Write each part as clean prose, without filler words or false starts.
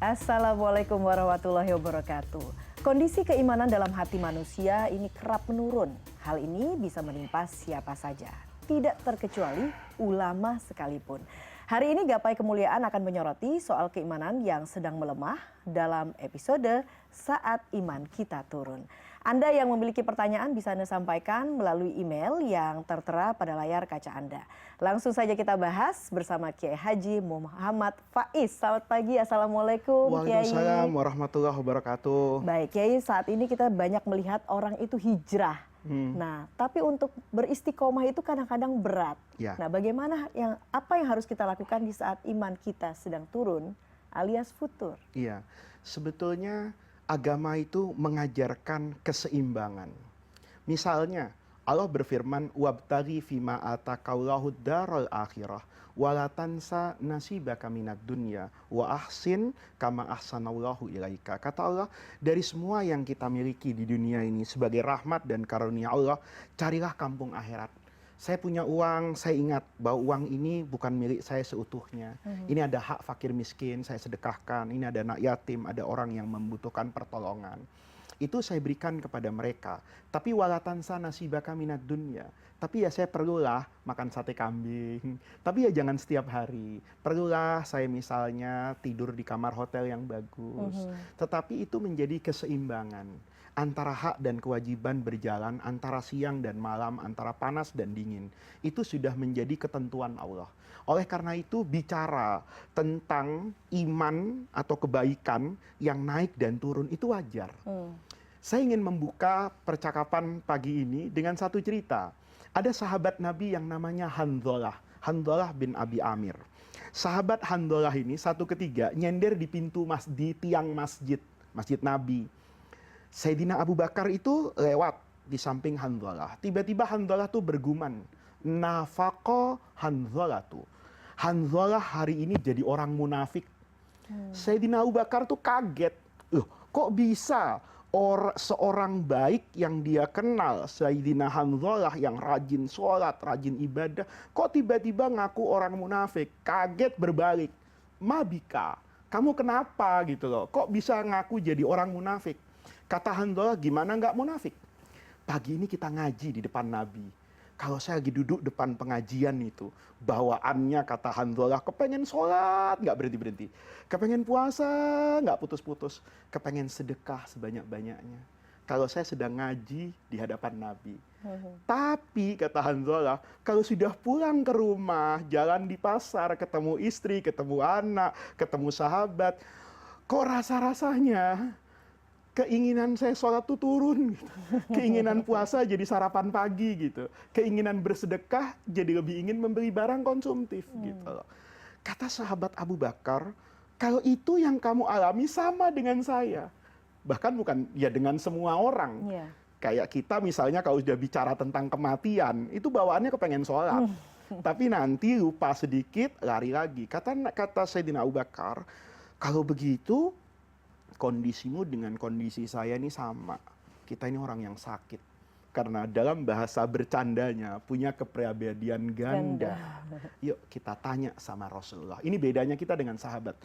Assalamualaikum warahmatullahi wabarakatuh. Kondisi keimanan dalam hati manusia ini kerap menurun. Hal ini bisa menimpa siapa saja, tidak terkecuali ulama sekalipun. Hari ini Gapai Kemuliaan akan menyoroti soal keimanan yang sedang melemah dalam episode Saat Iman Kita Turun. Anda yang memiliki pertanyaan bisa Anda sampaikan melalui email yang tertera pada layar kaca Anda. Langsung saja kita bahas bersama Kiai Haji Muhammad Faiz. Selamat pagi, Assalamualaikum Kiai. Waalaikumsalam warahmatullahi wabarakatuh. Baik Kiai, saat ini kita banyak melihat orang itu hijrah. Nah, tapi untuk beristiqomah itu kadang-kadang berat. Ya. Nah, bagaimana apa yang harus kita lakukan di saat iman kita sedang turun alias futur? Iya, sebetulnya agama itu mengajarkan keseimbangan. Misalnya Allah berfirman, wabtaghi fima atakallahu daral akhirah wala tansa nasibaka minad dunya wa ahsin kama ahsanallahu ilaika. Kata Allah, dari semua yang kita miliki di dunia ini sebagai rahmat dan karunia Allah, carilah kampung akhirat. Saya punya uang, saya ingat bahwa uang ini bukan milik saya seutuhnya. Ini ada hak fakir miskin, saya sedekahkan. Ini ada anak yatim, ada orang yang membutuhkan pertolongan. Itu saya berikan kepada mereka. Tapi walatansa nasibaka minad dunya. Tapi ya saya perlulah makan sate kambing. Tapi ya jangan setiap hari. Perlulah saya misalnya tidur di kamar hotel yang bagus. Tetapi itu menjadi keseimbangan. Antara hak dan kewajiban berjalan, antara siang dan malam, antara panas dan dingin. Itu sudah menjadi ketentuan Allah. Oleh karena itu bicara tentang iman atau kebaikan yang naik dan turun itu wajar. Saya ingin membuka percakapan pagi ini dengan satu cerita. Ada sahabat Nabi yang namanya Handhalah, Handhalah bin Abi Amir. Sahabat Handhalah ini satu ketika nyender di di tiang masjid, Masjid Nabi. Sayyidina Abu Bakar itu lewat di samping Handhalah. Tiba-tiba Handhalah tuh bergumam, nafaqo Handhalah tuh. Handhalah hari ini jadi orang munafik. Sayyidina Abu Bakar tuh kaget. Loh, kok bisa seorang baik yang dia kenal, Sayyidina Handhalah yang rajin sholat, rajin ibadah, kok tiba-tiba ngaku orang munafik? Kaget berbalik. Mabika, kamu kenapa gitu loh? Kok bisa ngaku jadi orang munafik? Kata Handhalah, gimana nggak munafik? Pagi ini kita ngaji di depan Nabi. Kalau saya lagi duduk depan pengajian itu, bawaannya kata Handhalah, kepengen sholat nggak berhenti-berhenti. Kepengen puasa nggak putus-putus. Kepengen sedekah sebanyak-banyaknya. Kalau saya sedang ngaji di hadapan Nabi. Tapi kata Handhalah, kalau sudah pulang ke rumah, jalan di pasar, ketemu istri, ketemu anak, ketemu sahabat, kok rasa-rasanya keinginan saya sholat tuh turun gitu. Keinginan puasa jadi sarapan pagi gitu. Keinginan bersedekah jadi lebih ingin membeli barang konsumtif gitu loh. Kata sahabat Abu Bakar, kalau itu yang kamu alami sama dengan saya. Bahkan bukan ya dengan semua orang. Kayak kita misalnya kalau sudah bicara tentang kematian, itu bawaannya kepengen sholat. Tapi nanti lupa sedikit, lari lagi. Kata Sayyidina Abu Bakar, kalau begitu kondisimu dengan kondisi saya ini sama. Kita ini orang yang sakit. Karena dalam bahasa bercandanya punya kepribadian ganda. Yuk kita tanya sama Rasulullah. Ini bedanya kita dengan sahabat.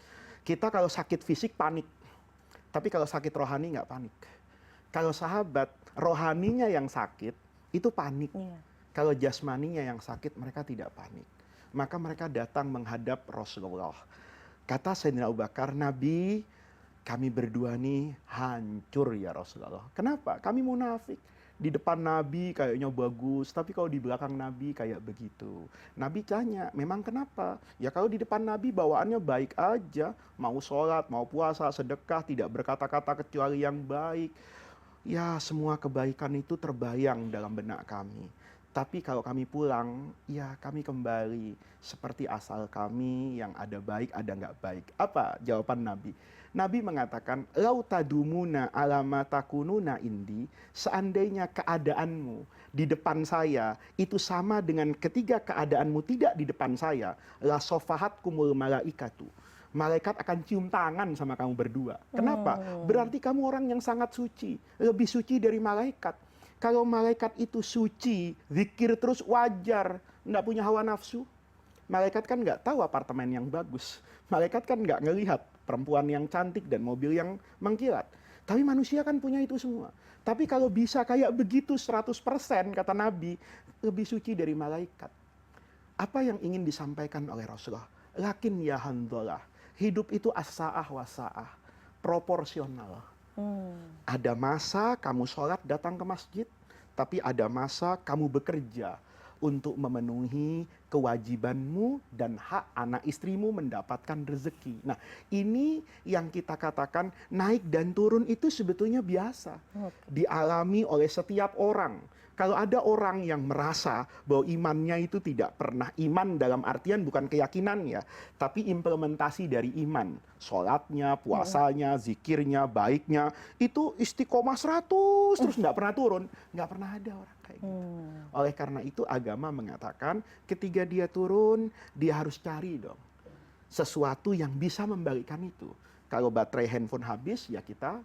Kita kalau sakit fisik panik. Tapi kalau sakit rohani nggak panik. Kalau sahabat rohaninya yang sakit itu panik. Kalau jasmaninya yang sakit mereka tidak panik. Maka mereka datang menghadap Rasulullah. Kata Sayyidina Abu Bakar, Nabi, kami berdua nih hancur ya Rasulullah. Kenapa? Kami munafik. Di depan Nabi kayaknya bagus, tapi kalau di belakang Nabi kayak begitu. Nabi tanya, memang kenapa? Ya kalau di depan Nabi bawaannya baik aja. Mau sholat, mau puasa, sedekah, tidak berkata-kata kecuali yang baik. Ya semua kebaikan itu terbayang dalam benak kami. Tapi kalau kami pulang, ya kami kembali seperti asal kami yang ada baik, ada nggak baik. Apa jawaban Nabi? Nabi mengatakan, lau tadumuna alama takununa indi, seandainya keadaanmu di depan saya itu sama dengan ketika keadaanmu tidak di depan saya, la sofahat kumul malaikatu. Malaikat akan cium tangan sama kamu berdua. Kenapa? Berarti kamu orang yang sangat suci, lebih suci dari malaikat. Kalau malaikat itu suci, zikir terus wajar, nggak punya hawa nafsu. Malaikat kan nggak tahu apartemen yang bagus. Malaikat kan nggak ngelihat perempuan yang cantik dan mobil yang mengkilat. Tapi manusia kan punya itu semua. Tapi kalau bisa kayak begitu 100% kata Nabi, lebih suci dari malaikat. Apa yang ingin disampaikan oleh Rasulullah? Lakin ya Handhalah, hidup itu as-sa'ah was-sa'ah, proporsional. Ada masa kamu sholat datang ke masjid, tapi ada masa kamu bekerja untuk memenuhi kewajibanmu dan hak anak istrimu mendapatkan rezeki. Nah, ini yang kita katakan naik dan turun itu sebetulnya biasa. Dialami oleh setiap orang. Kalau ada orang yang merasa bahwa imannya itu tidak pernah, iman dalam artian bukan keyakinan ya, tapi implementasi dari iman. Sholatnya, puasanya, zikirnya, baiknya, itu istiqomah 100 terus nggak pernah turun. Nggak pernah ada orang kayak gitu. Oleh karena itu agama mengatakan ketika dia turun, dia harus cari dong sesuatu yang bisa membalikkan itu. Kalau baterai handphone habis, ya kita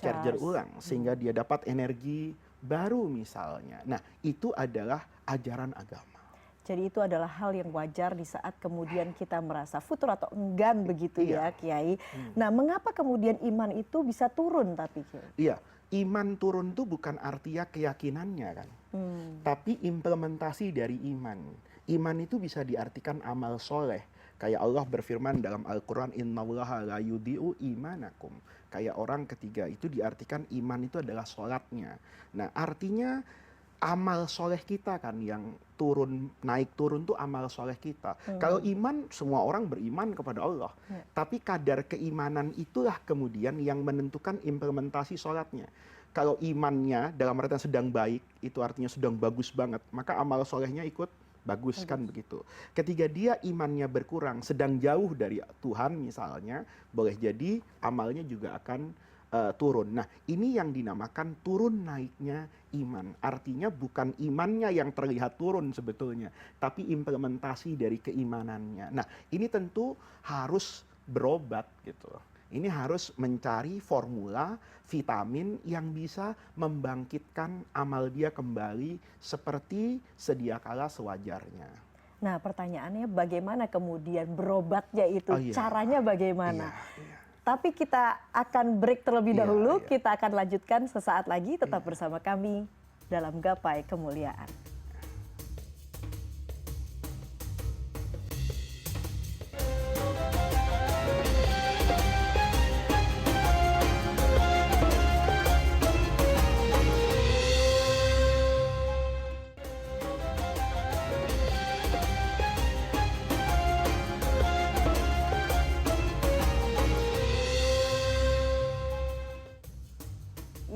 charger ulang sehingga dia dapat energi baru misalnya. Nah, itu adalah ajaran agama. Jadi itu adalah hal yang wajar di saat kemudian kita merasa futur atau enggan begitu ya, Kiai. Nah, mengapa kemudian iman itu bisa turun tapi Kiai? Iya, iman turun itu bukan artinya keyakinannya kan. Tapi implementasi dari iman. Iman itu bisa diartikan amal soleh. Kayak Allah berfirman dalam Al-Quran, innallaha la yudhi'u imanakum. Kayak orang ketiga itu diartikan iman itu adalah sholatnya. Nah, artinya amal soleh kita kan yang turun, naik turun tuh amal soleh kita. Kalau iman, semua orang beriman kepada Allah. Tapi kadar keimanan itulah kemudian yang menentukan implementasi sholatnya. Kalau imannya dalam artian sedang baik, itu artinya sedang bagus banget, maka amal solehnya ikut bagus kan begitu. Ketika dia imannya berkurang, sedang jauh dari Tuhan misalnya, boleh jadi amalnya juga akan turun. Nah, ini yang dinamakan turun naiknya iman. Artinya bukan imannya yang terlihat turun sebetulnya, tapi implementasi dari keimanannya. Nah, ini tentu harus berobat gitu. Ini harus mencari formula vitamin yang bisa membangkitkan amal dia kembali seperti sedia kala sewajarnya. Nah, pertanyaannya bagaimana kemudian berobatnya itu? Oh, iya. Caranya bagaimana? Iya. Tapi kita akan break terlebih dahulu, Iya. kita akan lanjutkan sesaat lagi, tetap bersama kami dalam Gapai Kemuliaan.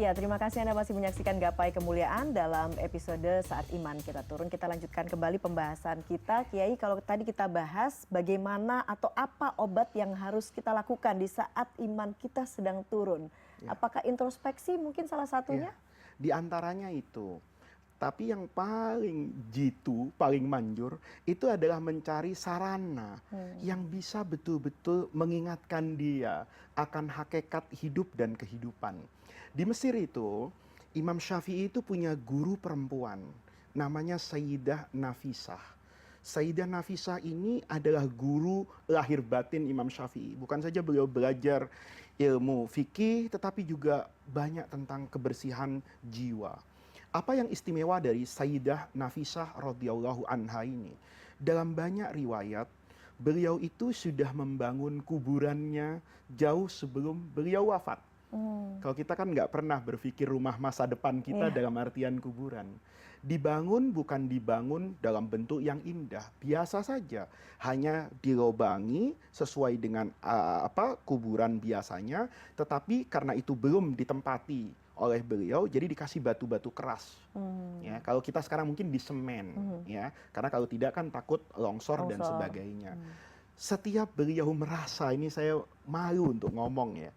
Ya, terima kasih Anda masih menyaksikan Gapai Kemuliaan dalam episode Saat Iman Kita Turun. Kita lanjutkan kembali pembahasan kita. Kiai, kalau tadi kita bahas bagaimana atau apa obat yang harus kita lakukan di saat iman kita sedang turun. Ya. Apakah introspeksi mungkin salah satunya? Ya. Di antaranya itu. Tapi yang paling jitu, paling manjur, itu adalah mencari sarana yang bisa betul-betul mengingatkan dia akan hakikat hidup dan kehidupan. Di Mesir itu, Imam Syafi'i itu punya guru perempuan, namanya Sayyidah Nafisah. Sayyidah Nafisah ini adalah guru lahir batin Imam Syafi'i. Bukan saja beliau belajar ilmu fikih, tetapi juga banyak tentang kebersihan jiwa. Apa yang istimewa dari Sayyidah Nafisah radhiyallahu anha ini? Dalam banyak riwayat, beliau itu sudah membangun kuburannya jauh sebelum beliau wafat. Kalau kita kan nggak pernah berpikir rumah masa depan kita dalam artian kuburan. Dibangun bukan dibangun dalam bentuk yang indah, biasa saja. Hanya dilobangi sesuai dengan kuburan biasanya, tetapi karena itu belum ditempati oleh beliau, jadi dikasih batu-batu keras. Ya, kalau kita sekarang mungkin di semen, ya, karena kalau tidak kan takut longsor dan sebagainya. Setiap beliau merasa, ini saya malu untuk ngomong ya,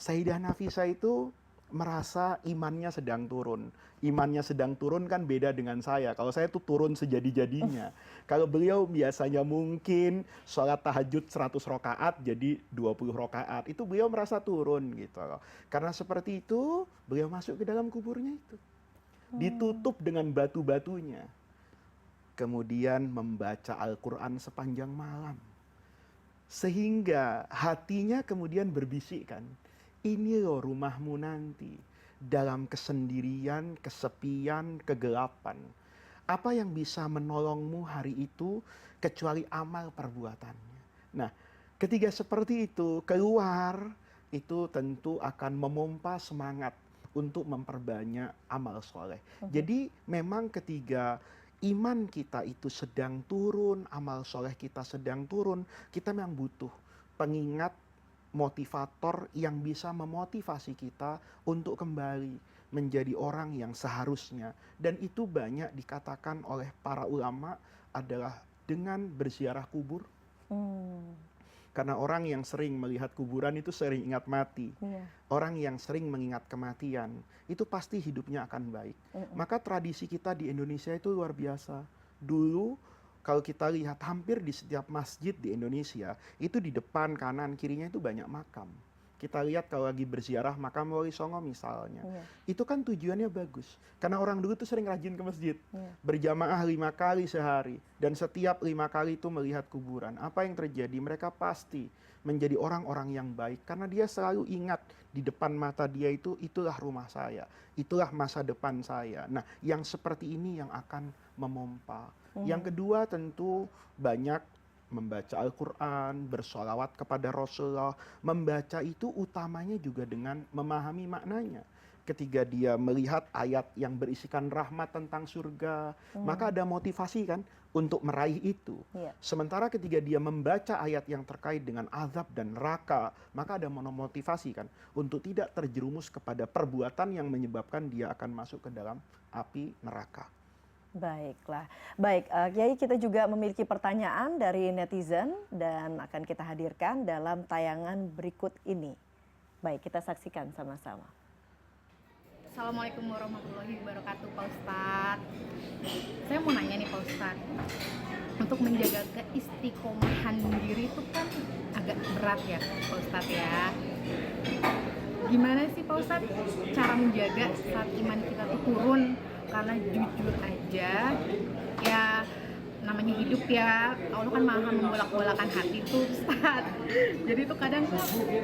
Sayyidah Nafisah itu merasa imannya sedang turun. Imannya sedang turun kan beda dengan saya. Kalau saya tuh turun sejadi-jadinya. Kalau beliau biasanya mungkin sholat tahajud 100 rakaat jadi 20 rakaat. Itu beliau merasa turun gitu loh. Karena seperti itu beliau masuk ke dalam kuburnya itu. Ditutup dengan batu-batunya. Kemudian membaca Al-Quran sepanjang malam. Sehingga hatinya kemudian berbisik kan, ini loh rumahmu nanti. Dalam kesendirian, kesepian, kegelapan. Apa yang bisa menolongmu hari itu kecuali amal perbuatannya. Nah, ketika seperti itu keluar, itu tentu akan memompa semangat untuk memperbanyak amal soleh. Jadi memang ketika iman kita itu sedang turun, amal soleh kita sedang turun, kita memang butuh pengingat, motivator yang bisa memotivasi kita untuk kembali menjadi orang yang seharusnya. Dan itu banyak dikatakan oleh para ulama adalah dengan berziarah kubur. Hmm. Karena orang yang sering melihat kuburan itu sering ingat mati. Iya. Orang yang sering mengingat kematian, itu pasti hidupnya akan baik. Maka tradisi kita di Indonesia itu luar biasa. Dulu kalau kita lihat hampir di setiap masjid di Indonesia, itu di depan, kanan, kirinya itu banyak makam. Kita lihat kalau lagi berziarah makam Wali Songo misalnya. Iya. Itu kan tujuannya bagus. Karena orang dulu tuh sering rajin ke masjid. Iya. Berjamaah 5 kali sehari. Dan setiap 5 kali itu melihat kuburan. Apa yang terjadi? Mereka pasti menjadi orang-orang yang baik. Karena dia selalu ingat di depan mata dia itu, itulah rumah saya. Itulah masa depan saya. Nah, yang seperti ini yang akan memompa. Yang kedua tentu banyak membaca Al-Quran, bersolawat kepada Rasulullah. Membaca itu utamanya juga dengan memahami maknanya. Ketika dia melihat ayat yang berisikan rahmat tentang surga, maka ada motivasi kan untuk meraih itu. Iya. Sementara ketika dia membaca ayat yang terkait dengan azab dan neraka, maka ada motivasi kan untuk tidak terjerumus kepada perbuatan yang menyebabkan dia akan masuk ke dalam api neraka. Baiklah. Baik, Kiai, kita juga memiliki pertanyaan dari netizen dan akan kita hadirkan dalam tayangan berikut ini. Baik, kita saksikan sama-sama. Assalamualaikum warahmatullahi wabarakatuh, Pak Ustadz. Saya mau nanya nih Pak Ustadz, untuk menjaga keistiqomahan diri itu kan agak berat ya Pak Ustadz ya. Gimana sih Pak Ustadz cara menjaga saat iman kita tuh turun? Karena jujur aja ya, namanya hidup ya, Allah kan maha membolak-bolakan hati tuh Ustadz. Jadi tuh kadang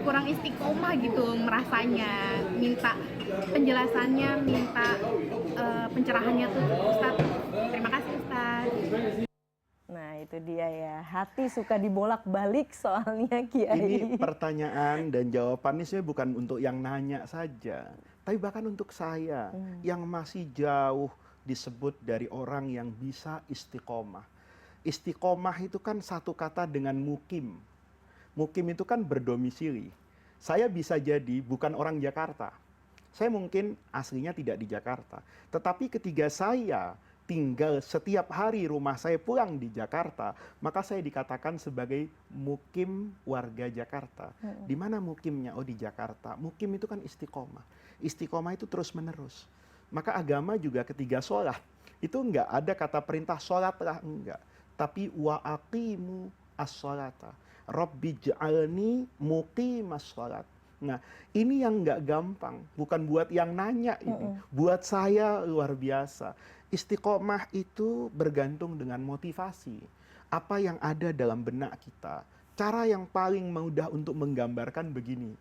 kurang istiqomah gitu merasanya, minta penjelasannya, minta pencerahannya tuh Ustadz. Terima kasih Ustadz. Nah, itu dia ya. Hati suka dibolak-balik soalnya, Kiai. Ini pertanyaan dan jawabannya sebenarnya bukan untuk yang nanya saja, tapi bahkan untuk saya yang masih jauh disebut dari orang yang bisa istiqomah. Istiqomah itu kan satu kata dengan mukim. Mukim itu kan berdomisili. Saya bisa jadi bukan orang Jakarta. Saya mungkin aslinya tidak di Jakarta. Tetapi ketika saya tinggal setiap hari rumah saya pulang di Jakarta, maka saya dikatakan sebagai mukim warga Jakarta. Di mana mukimnya? Oh, di Jakarta. Mukim itu kan istiqomah. Istiqomah itu terus menerus. Maka agama juga ketika sholat, itu enggak ada kata perintah sholatlah, enggak. Tapi wa aqimu as-sholata. Rabbi ja'alni muqimas sholat. Nah, ini yang enggak gampang. Bukan buat yang nanya ini. Buat saya luar biasa. Istiqomah itu bergantung dengan motivasi. Apa yang ada dalam benak kita. Cara yang paling mudah untuk menggambarkan begini.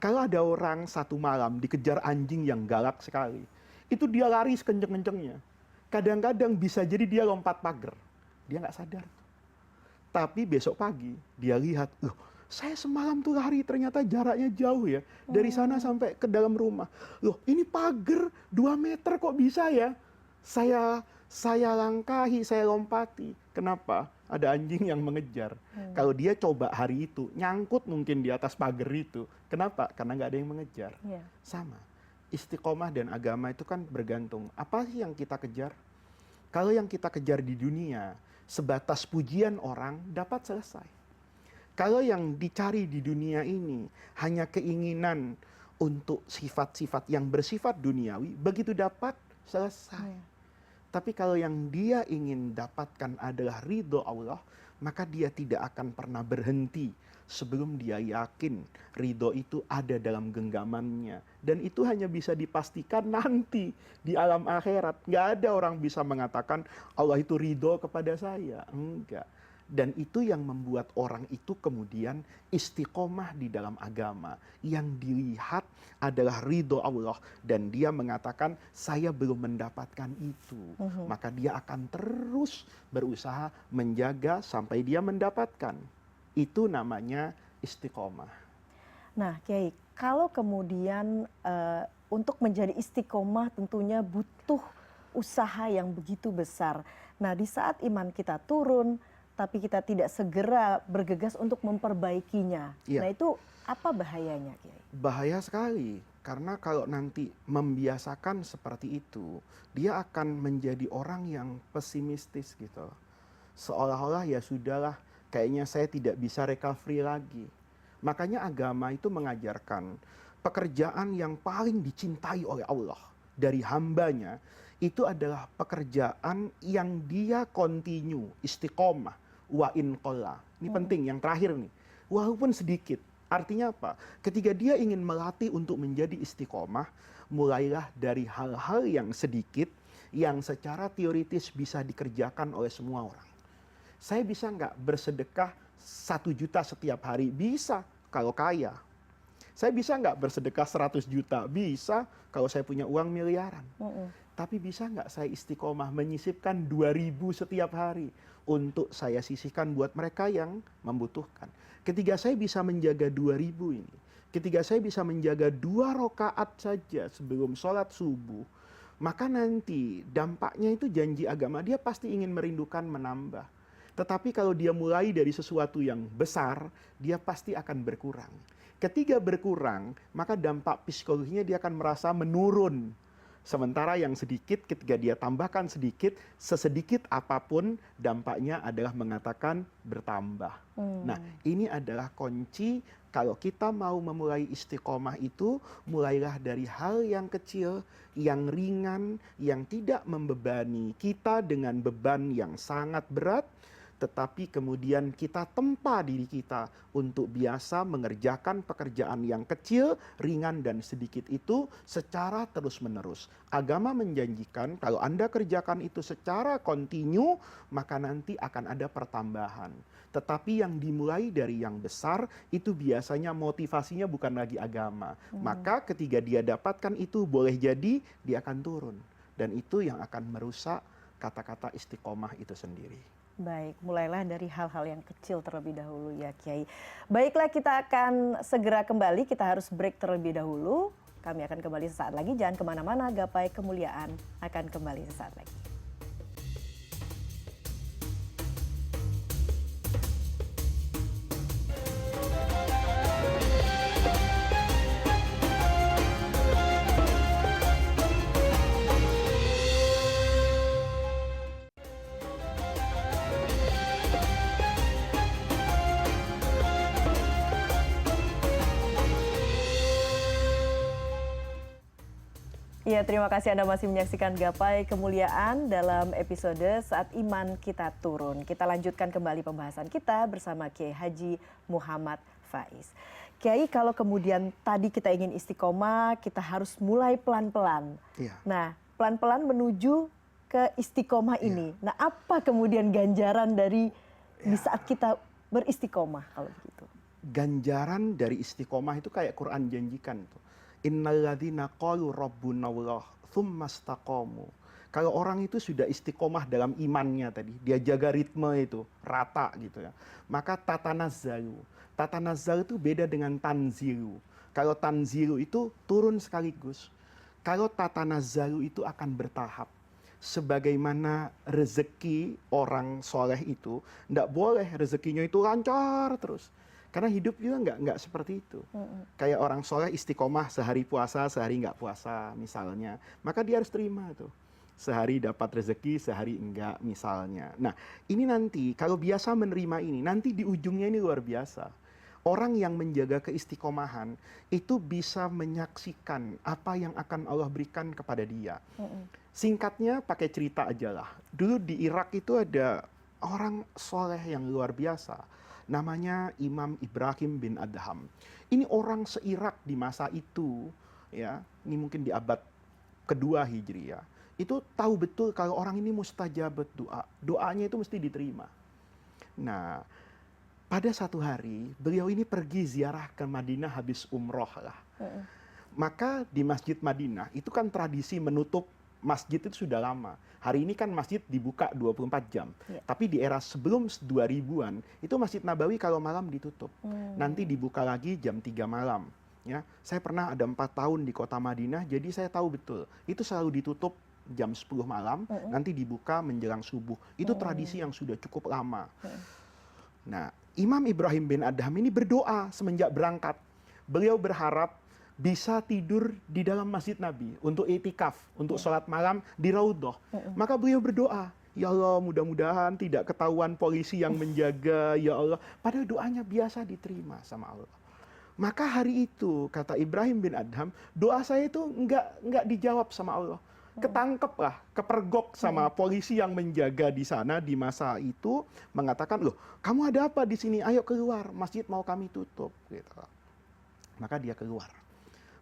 Kalau ada orang satu malam dikejar anjing yang galak sekali, itu dia lari sekenceng-kencengnya. Kadang-kadang bisa jadi dia lompat pagar. Dia nggak sadar. Tapi besok pagi dia lihat, loh, saya semalam tuh lari ternyata jaraknya jauh ya. Dari sana sampai ke dalam rumah. Loh, ini pagar 2 meter kok bisa ya? Saya langkahi, saya lompati. Kenapa? Ada anjing yang mengejar. Kalau dia coba hari itu, nyangkut mungkin di atas pagar itu. Kenapa? Karena nggak ada yang mengejar. Sama. Istiqomah dan agama itu kan bergantung. Apa sih yang kita kejar? Kalau yang kita kejar di dunia, sebatas pujian orang, dapat selesai. Kalau yang dicari di dunia ini, hanya keinginan untuk sifat-sifat yang bersifat duniawi, begitu dapat, selesai. Tapi kalau yang dia ingin dapatkan adalah ridho Allah, maka dia tidak akan pernah berhenti sebelum dia yakin ridho itu ada dalam genggamannya. Dan itu hanya bisa dipastikan nanti di alam akhirat. Nggak ada orang bisa mengatakan Allah itu ridho kepada saya. Enggak. Dan itu yang membuat orang itu kemudian istiqomah di dalam agama. Yang dilihat adalah ridho Allah. Dan dia mengatakan, saya belum mendapatkan itu. Maka dia akan terus berusaha menjaga sampai dia mendapatkan. Itu namanya istiqomah. Nah, Kiai, kalau kemudian untuk menjadi istiqomah tentunya butuh usaha yang begitu besar. Nah, di saat iman kita turun, tapi kita tidak segera bergegas untuk memperbaikinya. Iya. Nah, itu apa bahayanya, Kiai? Bahaya sekali, karena kalau nanti membiasakan seperti itu, dia akan menjadi orang yang pesimistis gitu. Seolah-olah ya sudahlah, kayaknya saya tidak bisa recovery lagi. Makanya agama itu mengajarkan pekerjaan yang paling dicintai oleh Allah dari hambanya, itu adalah pekerjaan yang dia continue, istiqomah. Wa in qalla. Ini penting, yang terakhir nih. Walaupun sedikit. Artinya apa? Ketika dia ingin melatih untuk menjadi istiqomah, mulailah dari hal-hal yang sedikit, yang secara teoritis bisa dikerjakan oleh semua orang. Saya bisa nggak bersedekah 1 juta setiap hari? Bisa, kalau kaya. Saya bisa nggak bersedekah 100 juta? Bisa, kalau saya punya uang miliaran. Tapi bisa nggak saya istiqomah menyisipkan 2.000 setiap hari untuk saya sisihkan buat mereka yang membutuhkan. Ketika saya bisa menjaga 2.000 ini, ketika saya bisa menjaga 2 rakaat saja sebelum sholat subuh, maka nanti dampaknya itu janji agama, dia pasti ingin merindukan menambah. Tetapi kalau dia mulai dari sesuatu yang besar, dia pasti akan berkurang. Ketika berkurang, maka dampak psikologinya dia akan merasa menurun. Sementara yang sedikit, ketika dia tambahkan sedikit, sesedikit apapun dampaknya adalah mengatakan bertambah. Nah, ini adalah kunci kalau kita mau memulai istiqomah itu, mulailah dari hal yang kecil, yang ringan, yang tidak membebani kita dengan beban yang sangat berat, tetapi kemudian kita tempa diri kita untuk biasa mengerjakan pekerjaan yang kecil, ringan dan sedikit itu secara terus-menerus. Agama menjanjikan kalau Anda kerjakan itu secara kontinu, maka nanti akan ada pertambahan. Tetapi yang dimulai dari yang besar, itu biasanya motivasinya bukan lagi agama. Maka ketika dia dapatkan itu, boleh jadi dia akan turun. Dan itu yang akan merusak kata-kata istiqomah itu sendiri. Baik, mulailah dari hal-hal yang kecil terlebih dahulu ya, Kiai. Baiklah, kita akan segera kembali, kita harus break terlebih dahulu. Kami akan kembali sesaat lagi, jangan kemana-mana, Gapai Kemuliaan akan kembali sesaat lagi. Ya, terima kasih Anda masih menyaksikan Gapai Kemuliaan dalam episode Saat Iman Kita Turun. Kita lanjutkan kembali pembahasan kita bersama Kiai Haji Muhammad Faiz. Kiai, kalau kemudian tadi kita ingin istiqomah, kita harus mulai pelan-pelan. Iya. Nah, pelan-pelan menuju ke istiqomah ini. Nah, apa kemudian ganjaran dari di saat kita beristiqomah kalau begitu? Ganjaran dari istiqomah itu kayak Quran janjikan tuh. Innalladzina qalu rabbunallah tsumastaqamu. Kalau orang itu sudah istiqomah dalam imannya tadi, dia jaga ritme itu rata gitu ya. Maka tatanazzalu. Tatanazzalu itu beda dengan tanzilu. Kalau tanzilu itu turun sekaligus. Kalau tatanazzalu itu akan bertahap. Sebagaimana rezeki orang soleh itu, tidak boleh rezekinya itu lancar terus. Karena hidup juga nggak seperti itu. Kayak orang soleh istiqomah sehari puasa, sehari nggak puasa misalnya. Maka dia harus terima tuh. Sehari dapat rezeki, sehari enggak misalnya. Nah, ini nanti kalau biasa menerima ini, nanti di ujungnya ini luar biasa. Orang yang menjaga keistiqomahan itu bisa menyaksikan apa yang akan Allah berikan kepada dia. Singkatnya pakai cerita aja lah. Dulu di Irak itu ada orang soleh yang luar biasa. Namanya Imam Ibrahim bin Adham. Ini orang se-Irak di masa itu, ya. Ini mungkin di abad kedua Hijriah. Itu tahu betul kalau orang ini mustajabat doa. Doanya itu mesti diterima. Nah, pada satu hari beliau ini pergi ziarah ke Madinah habis umroh lah. Maka di Masjid Madinah itu kan tradisi menutup masjid itu sudah lama. Hari ini kan masjid dibuka 24 jam. Ya. Tapi di era sebelum 2000-an itu Masjid Nabawi kalau malam ditutup. Nanti dibuka lagi jam 3 malam. Ya, saya pernah ada 4 tahun di kota Madinah, jadi saya tahu betul. Itu selalu ditutup jam 10 malam, nanti dibuka menjelang subuh. Itu tradisi yang sudah cukup lama. Nah, Imam Ibrahim bin Adham ini berdoa semenjak berangkat. Beliau berharap bisa tidur di dalam masjid Nabi untuk itikaf, untuk sholat malam di Raudhah. Maka beliau berdoa, ya Allah mudah-mudahan tidak ketahuan polisi yang menjaga, ya Allah. Padahal doanya biasa diterima sama Allah. Maka hari itu kata Ibrahim bin Adham, doa saya itu enggak dijawab sama Allah. Ketangkep lah, kepergok sama polisi yang menjaga di sana di masa itu, mengatakan, loh kamu ada apa di sini? Ayo keluar, masjid mau kami tutup. Gitu. Maka dia keluar.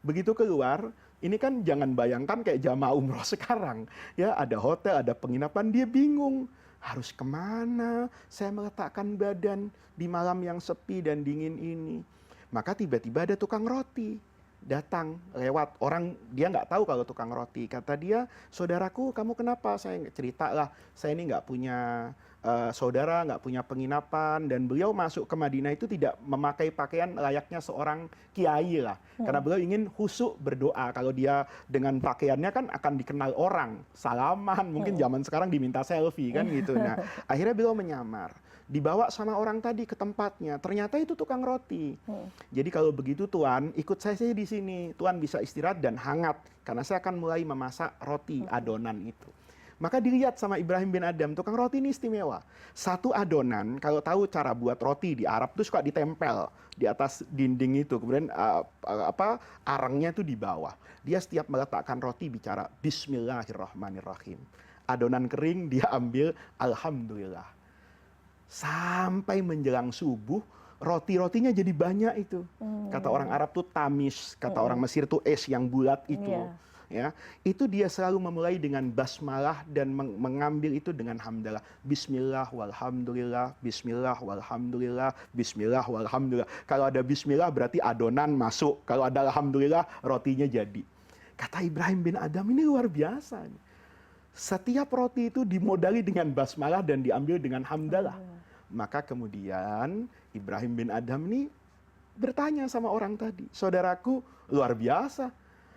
Begitu keluar, ini kan jangan bayangkan kayak jamaah umroh sekarang. Ya ada hotel, ada penginapan, dia bingung. Harus kemana saya meletakkan badan di malam yang sepi dan dingin ini. Maka tiba-tiba ada tukang roti datang lewat. Orang dia nggak tahu kalau tukang roti. Kata dia, saudaraku kamu kenapa? Saya cerita lah, saya ini nggak punya saudara, nggak punya penginapan. Dan beliau masuk ke Madinah itu tidak memakai pakaian layaknya seorang kiai lah. Karena beliau ingin khusyuk berdoa. Kalau dia dengan pakaiannya kan akan dikenal orang. Salaman, mungkin zaman sekarang diminta selfie kan gitu. Nah akhirnya beliau menyamar. Dibawa sama orang tadi ke tempatnya, ternyata itu tukang roti. Jadi kalau begitu Tuan, ikut saya di sini. Tuan bisa istirahat dan hangat, karena saya akan mulai memasak roti adonan itu. Maka dilihat sama Ibrahim bin Adham, tukang roti ini istimewa. Satu adonan, kalau tahu cara buat roti di Arab itu suka ditempel di atas dinding itu, kemudian arangnya itu di bawah. Dia setiap meletakkan roti bicara Bismillahirrahmanirrahim. Adonan kering dia ambil Alhamdulillah. Sampai menjelang subuh, roti-rotinya jadi banyak itu. Kata orang Arab tuh tamis, kata orang Mesir tuh es yang bulat itu. Ya, itu dia selalu memulai dengan basmalah dan mengambil itu dengan hamdalah. Bismillah walhamdulillah, bismillah walhamdulillah, bismillah walhamdulillah. Kalau ada bismillah berarti adonan masuk. Kalau ada alhamdulillah rotinya jadi. Kata Ibrahim bin Adham ini luar biasa. Setiap roti itu dimodali dengan basmalah dan diambil dengan hamdalah. Maka kemudian Ibrahim bin Adham ini bertanya sama orang tadi, saudaraku luar biasa.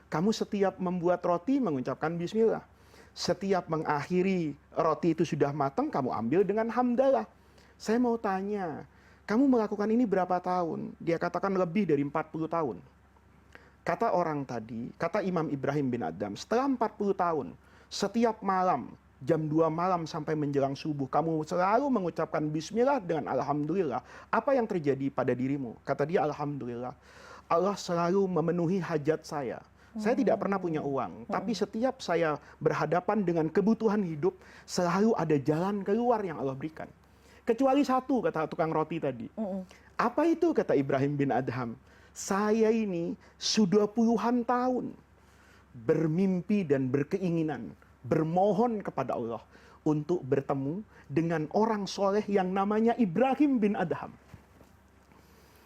Kamu setiap membuat roti mengucapkan bismillah. Setiap mengakhiri roti itu sudah matang, kamu ambil dengan hamdalah. Saya mau tanya, kamu melakukan ini berapa tahun? Dia katakan lebih dari 40 tahun. Kata orang tadi, kata Imam Ibrahim bin Adham, setelah 40 tahun, setiap malam, jam 2 malam sampai menjelang subuh, kamu selalu mengucapkan bismillah dengan alhamdulillah. Apa yang terjadi pada dirimu? Kata dia, alhamdulillah. Allah selalu memenuhi hajat saya. Saya tidak pernah punya uang, tapi setiap saya berhadapan dengan kebutuhan hidup, selalu ada jalan keluar yang Allah berikan. Kecuali satu, kata tukang roti tadi. Apa itu, kata Ibrahim bin Adham? Saya ini sudah puluhan tahun bermimpi dan berkeinginan, bermohon kepada Allah untuk bertemu dengan orang soleh yang namanya Ibrahim bin Adham.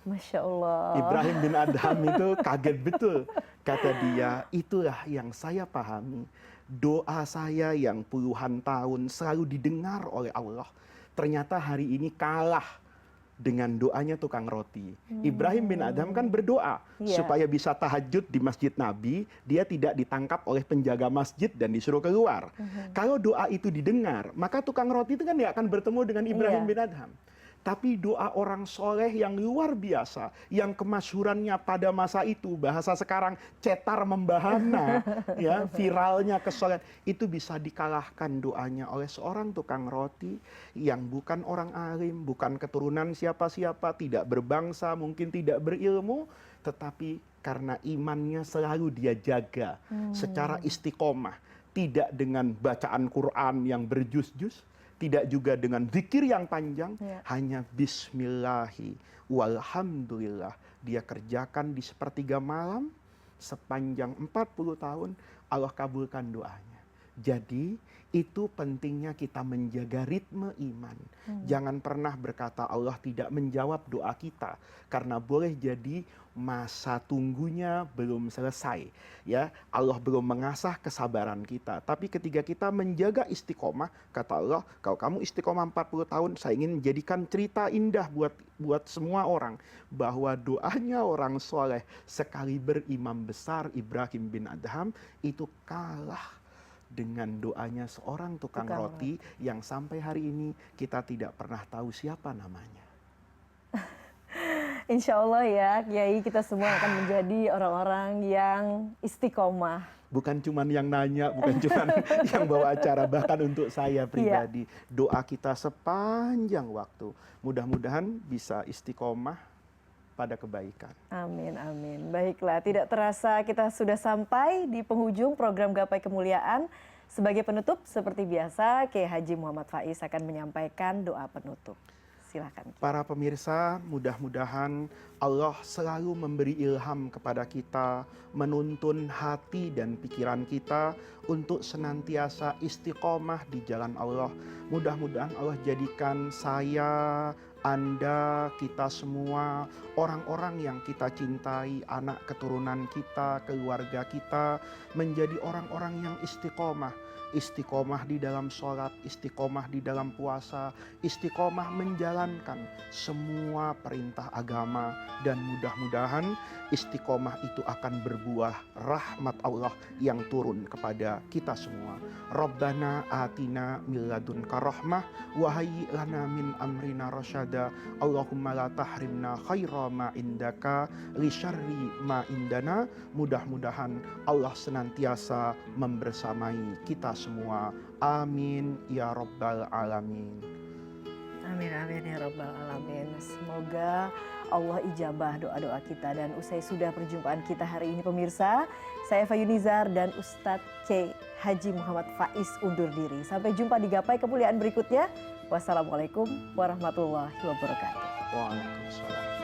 Masya Allah. Ibrahim bin Adham itu kaget betul. Kata dia, itulah yang saya pahami. Doa saya yang puluhan tahun selalu didengar oleh Allah. Ternyata hari ini kalah dengan doanya tukang roti. Ibrahim bin Adham kan berdoa supaya bisa tahajud di masjid Nabi, dia tidak ditangkap oleh penjaga masjid dan disuruh keluar. Kalau doa itu didengar, maka tukang roti itu kan tidak akan bertemu dengan Ibrahim bin Adham. Tapi doa orang soleh yang luar biasa, yang kemasyhurannya pada masa itu, bahasa sekarang cetar membahana, ya viralnya kesolehan, itu bisa dikalahkan doanya oleh seorang tukang roti yang bukan orang alim, bukan keturunan siapa-siapa, tidak berbangsa, mungkin tidak berilmu, tetapi karena imannya selalu dia jaga secara istiqomah, tidak dengan bacaan Quran yang berjus-jus, tidak juga dengan zikir yang panjang, hanya bismillahi walhamdulillah. Dia kerjakan di sepertiga malam sepanjang 40 tahun, Allah kabulkan doanya. Jadi itu pentingnya kita menjaga ritme iman. Jangan pernah berkata Allah tidak menjawab doa kita, karena boleh jadi masa tunggunya belum selesai. Ya, Allah belum mengasah kesabaran kita. Tapi ketika kita menjaga istiqomah, kata Allah, kalau kamu istiqomah 40 tahun, saya ingin menjadikan cerita indah buat semua orang, bahwa doanya orang soleh sekali berimam besar Ibrahim bin Adham itu kalah dengan doanya seorang tukang roti yang sampai hari ini kita tidak pernah tahu siapa namanya. Insya Allah ya Kiai, kita semua akan menjadi orang-orang yang istiqomah. Bukan cuman yang nanya, bukan cuman yang bawa acara, bahkan untuk saya pribadi. Doa kita sepanjang waktu, mudah-mudahan bisa istiqomah pada kebaikan. Amin, amin. Baiklah, tidak terasa kita sudah sampai di penghujung program Gapai Kemuliaan. Sebagai penutup, seperti biasa, Kiai Haji Muhammad Faiz akan menyampaikan doa penutup. Silakan. Para pemirsa, mudah-mudahan Allah selalu memberi ilham kepada kita, menuntun hati dan pikiran kita untuk senantiasa istiqomah di jalan Allah. Mudah-mudahan Allah jadikan saya, Anda, kita semua, orang-orang yang kita cintai, anak keturunan kita, keluarga kita, menjadi orang-orang yang istiqomah. Istiqomah di dalam sholat, istiqomah di dalam puasa, istiqomah menjalankan semua perintah agama, dan mudah-mudahan istiqomah itu akan berbuah rahmat Allah yang turun kepada kita semua. Rabbana atina min ladunka rahmah wa hayyi lana min amrina rasyada. Allahumma la tahrimna khaira ma indaka li syarri ma indana. Mudah-mudahan Allah senantiasa membersamai kita semua. Amin ya rabbal alamin. Amin, amin ya rabbal alamin. Semoga Allah ijabah doa-doa kita. Dan usai sudah perjumpaan kita hari ini pemirsa, saya Eva Yunizar dan Ustadz Kiai Haji Muhammad Faiz undur diri. Sampai jumpa di Gapai Kemuliaan berikutnya. Wassalamualaikum warahmatullahi wabarakatuh. Waalaikumsalam.